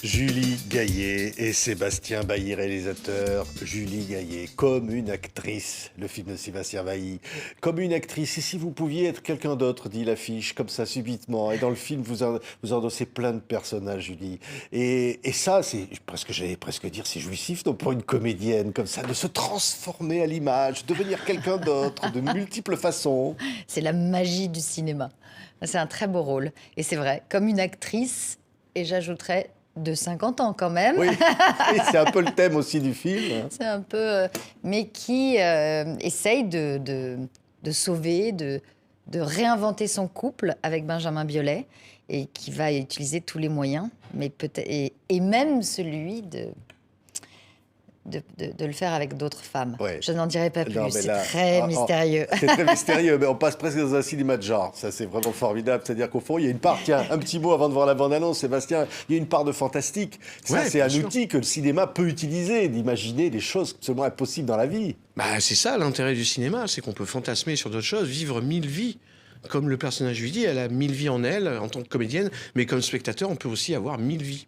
Julie Gaillet et Sébastien Bailly, réalisateur. Julie Gaillet, comme une actrice, le film de Sébastien Bailly. Comme une actrice, et si vous pouviez être quelqu'un d'autre, dit l'affiche, comme ça, subitement. Et dans le film, vous endossez plein de personnages, Julie. Et ça, j'allais presque dire, c'est jouissif, non, pour une comédienne, comme ça, de se transformer à l'image, devenir quelqu'un d'autre, de multiples façons. C'est la magie du cinéma. C'est un très beau rôle. Et c'est vrai, comme une actrice, et j'ajouterais de 50 ans quand même. Oui, et c'est un peu le thème aussi du film. C'est un peu... mais qui essaye de sauver, de réinventer son couple avec Benjamin Biolay et qui va utiliser tous les moyens, mais et même celui de le faire avec d'autres femmes. Ouais. Je n'en dirai pas plus, Non, c'est très mystérieux. C'est très mystérieux, mais on passe presque dans un cinéma de genre. Ça, c'est vraiment formidable. C'est-à-dire qu'au fond, il y a une part, tiens, un petit mot avant de voir la bande-annonce, Sébastien, il y a une part de fantastique. Ça, Ouais, c'est un bien sûr. outil que le cinéma peut utiliser, d'imaginer des choses absolument impossibles dans la vie. Bah, c'est ça l'intérêt du cinéma, c'est qu'on peut fantasmer sur d'autres choses, vivre 1000 vies. Comme le personnage lui dit, elle a 1000 vies en elle, en tant que comédienne, mais comme spectateur, on peut aussi avoir 1000 vies.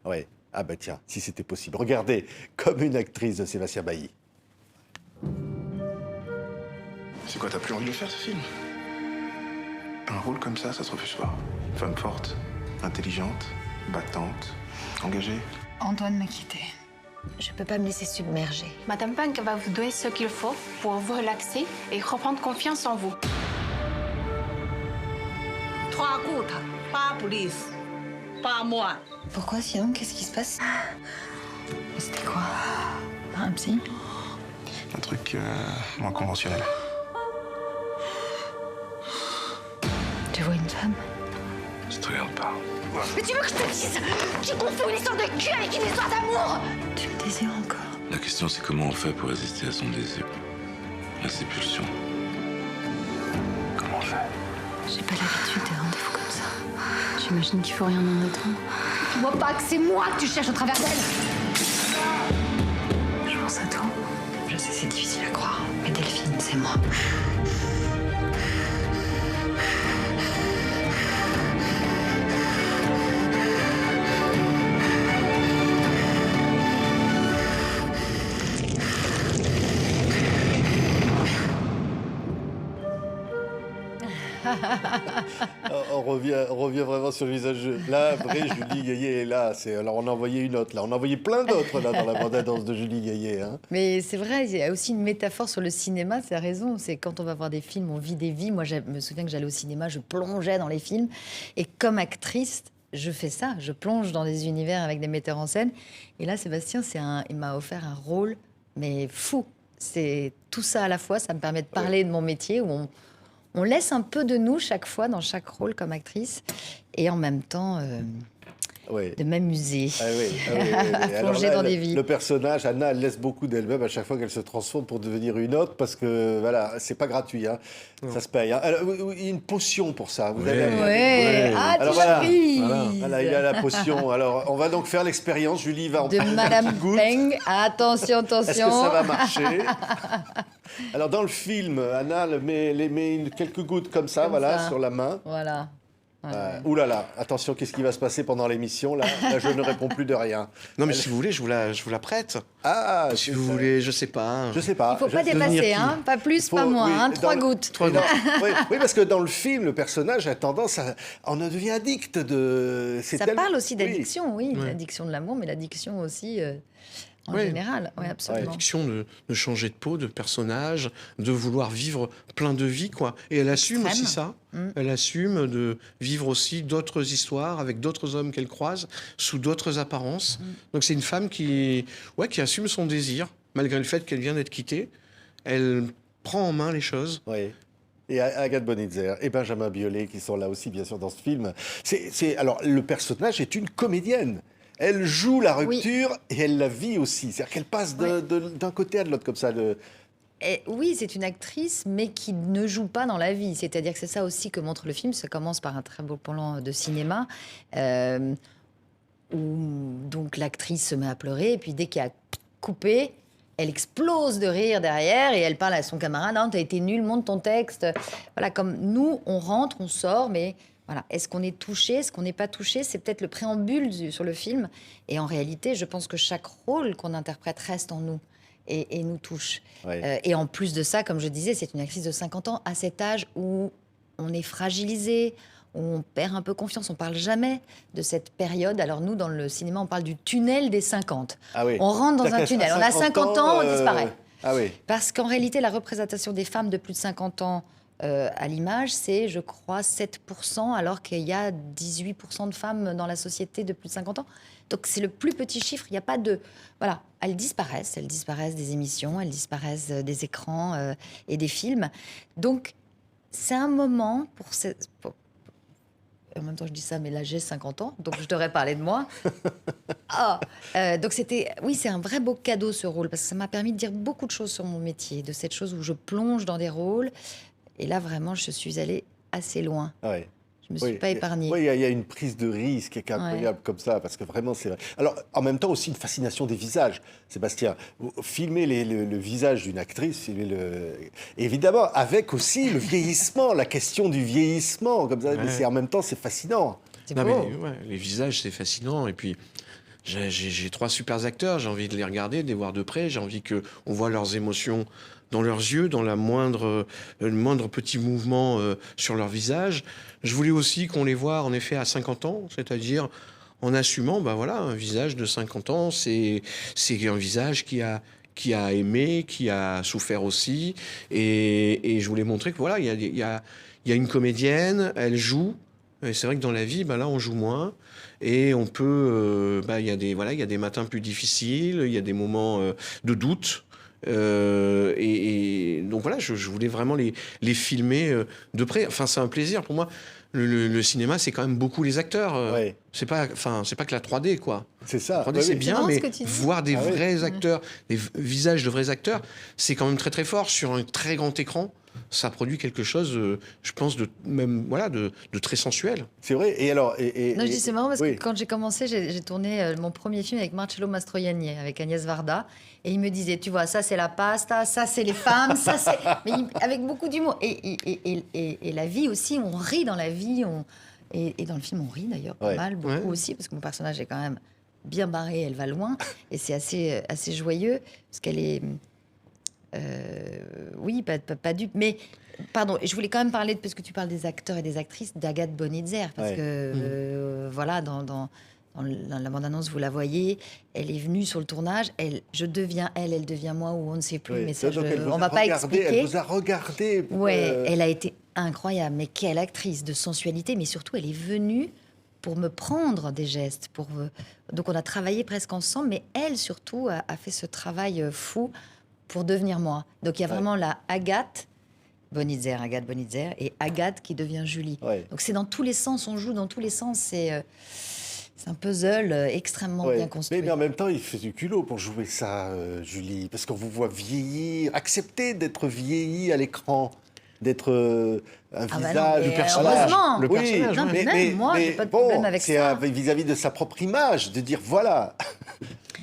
Ouais. Ah bah tiens, si c'était possible. Regardez, comme une actrice de Sébastien Bailly. C'est quoi, t'as plus envie de le faire, ce film? Un rôle comme ça se refuse pas. Femme forte, intelligente, battante, engagée. Antoine m'a quitté. Je peux pas me laisser submerger. Madame Peng va vous donner ce qu'il faut pour vous relaxer et reprendre confiance en vous. 3 gouttes, pas plus, pas moins. Pourquoi sinon? Qu'est-ce qui se passe? C'était quoi? Un psy? Un truc moins conventionnel. Tu vois une femme? Ça te regarde pas. Mais tu veux que je te dise qu'il confond une histoire de cul avec une histoire d'amour? Tu me désires encore? La question, c'est comment on fait pour résister à son désir, à ses pulsions. Comment on fait? J'ai pas l'habitude des rendez-vous comme ça. J'imagine qu'il faut rien en attendre. Tu vois pas que c'est moi que tu cherches au travers d'elle? Je pense à toi. Je sais, c'est difficile à croire, mais Delphine, c'est moi. On revient vraiment sur le visage. Là, après, Julie Gaillet est là. Alors, on a envoyé une autre, là. On a envoyé plein d'autres, là, dans la bande-annonce de Julie Gaillet. Hein. Mais c'est vrai, il y a aussi une métaphore sur le cinéma, c'est raison. C'est quand on va voir des films, on vit des vies. Moi, je me souviens que j'allais au cinéma, je plongeais dans les films. Et comme actrice, je fais ça. Je plonge dans des univers avec des metteurs en scène. Et là, Sébastien, il m'a offert un rôle, mais fou. C'est tout ça à la fois. Ça me permet de parler de mon métier, où on laisse un peu de nous chaque fois dans chaque rôle comme actrice. Et en même temps... Ouais. de m'amuser, Ah oui, ah oui, oui, oui. Alors plonger là, dans des vies. Le personnage, Anna, elle laisse beaucoup d'elle-même à chaque fois qu'elle se transforme pour devenir une autre, parce que, voilà, c'est pas gratuit, hein. Ça se paye. Hein. Alors, il y a une potion pour ça. Vous avez... Ouais. Ah, tu Alors, l'as voilà. prise. Voilà, il y a la potion. Alors, on va donc faire l'expérience. Julie va en De prendre une Madame petite goutte. Peng. Attention, attention. Est-ce que ça va marcher? Alors, dans le film, Anna met quelques gouttes comme ça, Comme voilà, ça. sur la main. Voilà. Ouh là là, attention, qu'est-ce qui va se passer pendant l'émission là, je ne réponds plus de rien. Non, mais si vous voulez, je vous la prête. Ah, Si vous voulez, je sais pas. Je sais pas. Il ne faut pas Je- dépasser, qui hein. Pas plus, Faut- pas moins. oui, Hein. dans 3 le- gouttes. Trois gouttes. Oui, parce que dans le film, le personnage a tendance à... On en devient addict de... c'est Ça tel- parle aussi Oui. d'addiction, oui. Ouais. L'addiction de l'amour, mais l'addiction aussi en Ouais. général. Oui, absolument. L'addiction de changer de peau, de personnage, de vouloir vivre plein de vies, quoi. Et elle assume Extrême. aussi ça. Mm. Elle assume de vivre aussi d'autres histoires avec d'autres hommes qu'elle croise, sous d'autres apparences. Donc c'est une femme qui assume son désir, malgré le fait qu'elle vient d'être quittée. Elle prend en main les choses. Oui. Et Agathe Bonitzer et Benjamin Biolay qui sont là aussi, bien sûr, dans ce film. Alors, le personnage est une comédienne. Elle joue la rupture et elle la vit aussi. C'est-à-dire qu'elle passe d'un côté à de l'autre comme ça. Oui, c'est une actrice, mais qui ne joue pas dans la vie. C'est-à-dire que c'est ça aussi que montre le film. Ça commence par un très beau plan de cinéma, où donc l'actrice se met à pleurer, et puis dès qu'il y a coupé, elle explose de rire derrière, et elle parle à son camarade. « Non, t'as été nul, monte ton texte. » Voilà, comme nous, on rentre, on sort, mais Voilà. Est-ce qu'on est touché, est-ce qu'on n'est pas touché? C'est peut-être le préambule sur le film. Et en réalité, je pense que chaque rôle qu'on interprète reste en nous et nous touche. Ouais. Et en plus de ça, comme je disais, c'est une actrice de 50 ans à cet âge où on est fragilisé, où on perd un peu confiance. On parle jamais de cette période. Alors nous, dans le cinéma, on parle du tunnel des 50. Ah oui. On rentre dans un C'est-à-dire tunnel. qu'à On a 50 ans, on disparaît. Ah oui. Parce qu'en réalité, la représentation des femmes de plus de 50 ans à l'image, c'est, je crois, 7%, alors qu'il y a 18% de femmes dans la société de plus de 50 ans. Donc c'est le plus petit chiffre. Il n'y a pas de... Voilà, elles disparaissent des émissions, elles disparaissent des écrans et des films. Donc c'est un moment en même temps, je dis ça, mais là, j'ai 50 ans, donc je devrais parler de moi. Donc oui, c'est un vrai beau cadeau, ce rôle, parce que ça m'a permis de dire beaucoup de choses sur mon métier, de cette chose où je plonge dans des rôles. Et là, vraiment, je suis allée assez loin. Ouais. Je ne me suis pas épargnée. Oui, il y a une prise de risque qui est incroyable comme ça, parce que vraiment, c'est vrai. Alors, en même temps, aussi une fascination des visages. Sébastien, filmer le visage d'une actrice, évidemment, avec aussi le vieillissement, la question du vieillissement, comme ça, mais en même temps, c'est fascinant. C'est Non, beau. mais, les visages, c'est fascinant. Et puis, j'ai 3 super acteurs. J'ai envie de les regarder, de les voir de près. J'ai envie qu'on voit leurs émotions dans leurs yeux, dans le moindre petit mouvement sur leur visage. Je voulais aussi qu'on les voit, en effet, à 50 ans, c'est-à-dire en assumant, un visage de 50 ans, c'est un visage qui a aimé, qui a souffert aussi. Et je voulais montrer que, voilà, il y a une comédienne, elle joue. Et c'est vrai que dans la vie, là, on joue moins. Et on peut... il y a des matins plus difficiles, il y a des moments de doute. Et donc voilà, je voulais vraiment les filmer de près. Enfin, c'est un plaisir pour moi. Le cinéma, c'est quand même beaucoup les acteurs. Ouais. C'est pas que la 3D, quoi. C'est ça. 3D, c'est bien, marrant mais ce que tu dis. voir des vrais acteurs, des visages de vrais acteurs, c'est quand même très très fort sur un très grand écran. Ça produit quelque chose, je pense, de très sensuel. C'est vrai. Et alors, Non, je dis c'est marrant parce oui. que quand j'ai commencé, j'ai tourné mon premier film avec Marcello Mastroianni, avec Agnès Varda. Et il me disait, tu vois, ça c'est la pasta, ça c'est les femmes, ça c'est... Mais avec beaucoup d'humour. Et la vie aussi, on rit dans la vie. Et dans le film, on rit d'ailleurs pas mal, beaucoup aussi, parce que mon personnage est quand même bien barré, elle va loin. Et c'est assez joyeux, parce qu'elle est... oui, pas dupe, mais pardon, je voulais quand même parler, parce que tu parles des acteurs et des actrices, d'Agathe Bonitzer, parce que voilà, dans la bande-annonce, vous la voyez, elle est venue sur le tournage, elle devient moi, ou on ne sait plus, Oui. mais ça, Donc, on va pas expliquer. Elle vous a regardé. Ouais, elle a été incroyable, mais quelle actrice de sensualité, mais surtout, elle est venue pour me prendre des gestes, donc on a travaillé presque ensemble, mais elle surtout a fait ce travail fou pour devenir moi. Donc il y a vraiment la Agathe Bonitzer, et Agathe qui devient Julie. Ouais. Donc c'est dans tous les sens, on joue dans tous les sens. C'est un puzzle extrêmement bien construit. Mais en même temps, il fait du culot pour jouer ça, Julie, parce qu'on vous voit vieillir, accepter d'être vieilli à l'écran, d'être un visage, non, le personnage. heureusement. Le personnage, Non, mais même moi, j'ai pas de problème avec ça. C'est vis-à-vis de sa propre image, de dire voilà,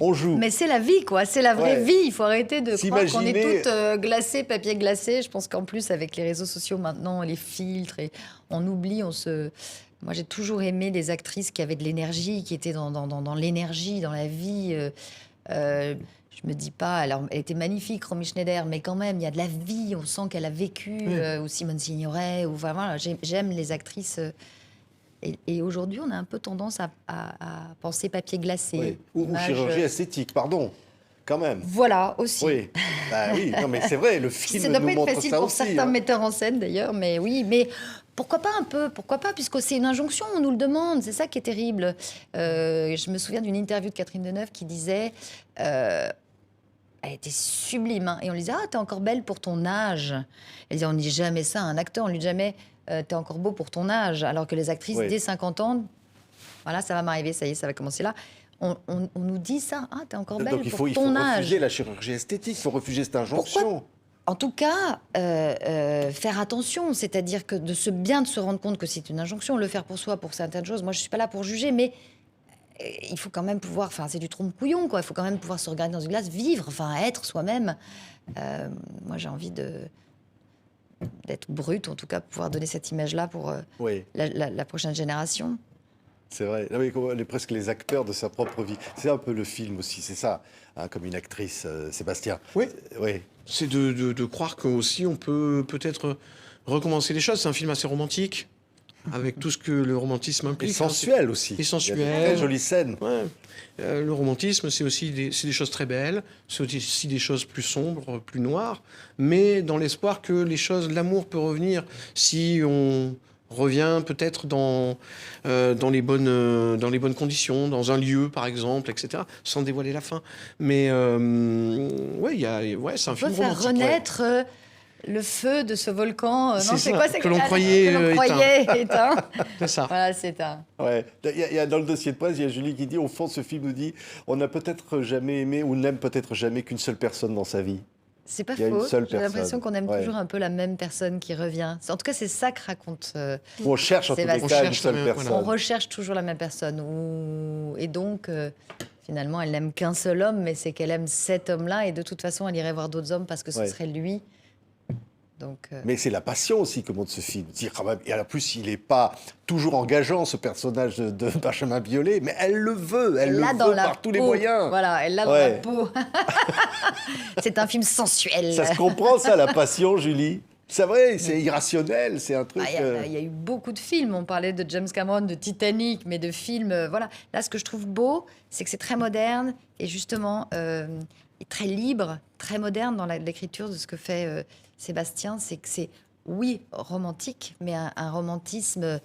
on joue. Mais c'est la vie, quoi. C'est la vraie Ouais. vie. Il faut arrêter de croire qu'on S'imaginer- est toutes glacées, papier glacé. Je pense qu'en plus, avec les réseaux sociaux maintenant, les filtres, et on oublie, Moi, j'ai toujours aimé les actrices qui avaient de l'énergie, qui étaient dans l'énergie, dans la vie. Je me dis pas... Alors, elle était magnifique, Romy Schneider, mais quand même, il y a de la vie. On sent qu'elle a vécu, ou Simone Signoret. Ou, voilà, j'aime les actrices... Et aujourd'hui, on a un peu tendance à penser papier glacé. Oui. Ou image, chirurgie esthétique, pardon, quand même. Voilà, aussi. Oui, non mais c'est vrai, le film Ça doit nous pas être montre facile ça pour aussi. certains hein. metteurs en scène, d'ailleurs. Mais oui, mais pourquoi pas un peu? Pourquoi pas? Puisque c'est une injonction, on nous le demande. C'est ça qui est terrible. Je me souviens d'une interview de Catherine Deneuve qui disait... elle était sublime. Hein, et on lui disait, ah, t'es encore belle pour ton âge. Elle disait, on ne dit jamais ça à un acteur. On lui dit jamais, t'es encore beau pour ton âge. Alors que les actrices, Oui. dès 50 ans, voilà, ça va m'arriver, ça y est, ça va commencer là. On nous dit ça, ah, t'es encore belle Donc il pour faut ton âge. refuser la chirurgie esthétique, il faut refuser cette injonction. En tout cas, faire attention, c'est-à-dire que bien de se rendre compte que c'est une injonction, le faire pour soi, pour certaines choses. Moi, je suis pas là pour juger, mais il faut quand même pouvoir, enfin, c'est du trompe-couillon, quoi. Il faut quand même pouvoir se regarder dans une glace, vivre, enfin, être soi-même. Moi, j'ai envie d'être brute, en tout cas pouvoir donner cette image-là pour Oui, la prochaine génération. c'est vrai. Non, mais elle est presque les acteurs de sa propre vie. C'est un peu le film aussi, c'est ça, hein, comme une actrice, Sébastien. Oui. Oui, C'est de croire qu'aussi on peut peut-être recommencer les choses. C'est un film assez romantique, avec tout ce que le romantisme et implique. sensuel aussi. Et sensuel. Il y a de très jolies scènes. Ouais. Le romantisme, c'est aussi des choses très belles, c'est aussi des choses plus sombres, plus noires, mais dans l'espoir que l'amour peut revenir si on revient peut-être dans les bonnes conditions, dans un lieu par exemple, etc., sans dévoiler la fin. Mais c'est un On peut film faire romantique. renaître le feu de ce volcan. C'est Non, c'est ça, quoi? C'est que l'on croyait, éteint. C'est ça. Voilà, c'est éteint. Ouais. Il y a dans le dossier de presse, il y a Julie qui dit, au fond, ce film nous dit, on n'a peut-être jamais aimé ou n'aime peut-être jamais qu'une seule personne dans sa vie. C'est pas Il y a une faux. seule J'ai l'impression personne. qu'on aime Ouais. toujours un peu la même personne qui revient. En tout cas, c'est ça que raconte. Ou on cherche en tous les Sébastien. cas On une cherche seule la même- personne. voilà. On recherche toujours la même personne. Et donc, finalement, elle n'aime qu'un seul homme, mais c'est qu'elle aime cet homme-là. Et de toute façon, elle irait voir d'autres hommes parce que ce Ouais. serait lui. Donc, Mais c'est la passion aussi que montre ce film. Dire quand même, et en plus, il n'est pas toujours engageant, ce personnage de Benjamin Biolay, mais elle le veut, elle le l'a dans veut la par tous les peau. moyens. Voilà, elle l'a dans Ouais. la peau. C'est un film sensuel. Ça se comprend, ça, la passion, Julie. C'est vrai, c'est irrationnel, c'est un truc... Il y a eu beaucoup de films. On parlait de James Cameron, de Titanic, mais de films. Voilà. Là, ce que je trouve beau, c'est que c'est très moderne et justement et très libre, très moderne dans l'écriture de ce que fait Sébastien. C'est que c'est, oui, romantique, mais un romantisme,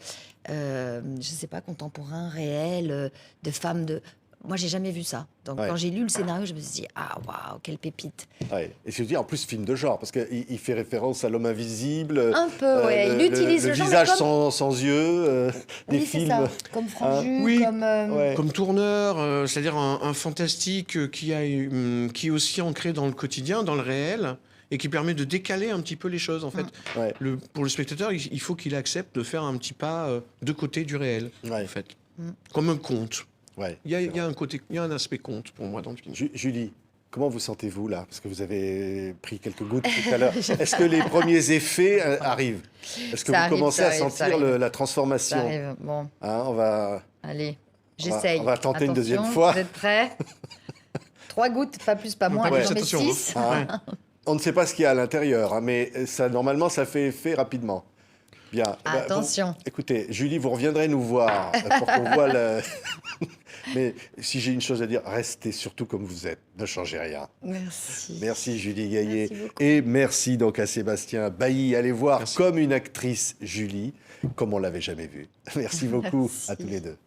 je ne sais pas, contemporain, réel, de femmes de. Moi, j'ai jamais vu ça. Donc, Ouais. quand j'ai lu le scénario, je me suis dit, ah, waouh, quelle pépite. Ouais. Et je dis en plus film de genre, parce qu'il fait référence à l'homme invisible. Un peu, ouais. Il utilise le le genre, visage mais comme- sans yeux, des Oui, c'est films. ça. Comme Franju, Oui. comme. Ouais. Comme tourneur, c'est-à-dire un fantastique qui est aussi ancré dans le quotidien, dans le réel, et qui permet de décaler un petit peu les choses, en fait. Ouais. Pour le spectateur, il faut qu'il accepte de faire un petit pas de côté du réel, Ouais. en fait. Comme un conte. Ouais. Il y a un aspect conte pour moi dans le film. Julie, comment vous sentez-vous là? Parce que vous avez pris quelques gouttes tout à l'heure. Est-ce que les premiers effets arrivent? Est-ce que Ça vous arrive, commencez ça à arrive, ça sentir arrive. la Ça transformation? arrive. Bon, Hein, on va... allez, On va- j'essaye. on va tenter une Attention, deuxième fois. Vous êtes prêts? 3 gouttes, pas plus, pas moins. Pas Allez, plus, j'en mets attention, hein. 6. Hein, on ne sait pas ce qu'il y a à l'intérieur, hein, mais ça, normalement, ça fait effet rapidement. Bien. Eh ben, Attention. Écoutez, Julie, vous reviendrez nous voir pour qu'on voit le... Mais si j'ai une chose à dire, restez surtout comme vous êtes. Ne changez rien. Merci. Merci Julie Gaillet. Merci beaucoup. Et merci donc à Sébastien Bailly. Allez voir Merci. Comme une actrice Julie, comme on l'avait jamais vue. Merci beaucoup Merci. à tous les deux.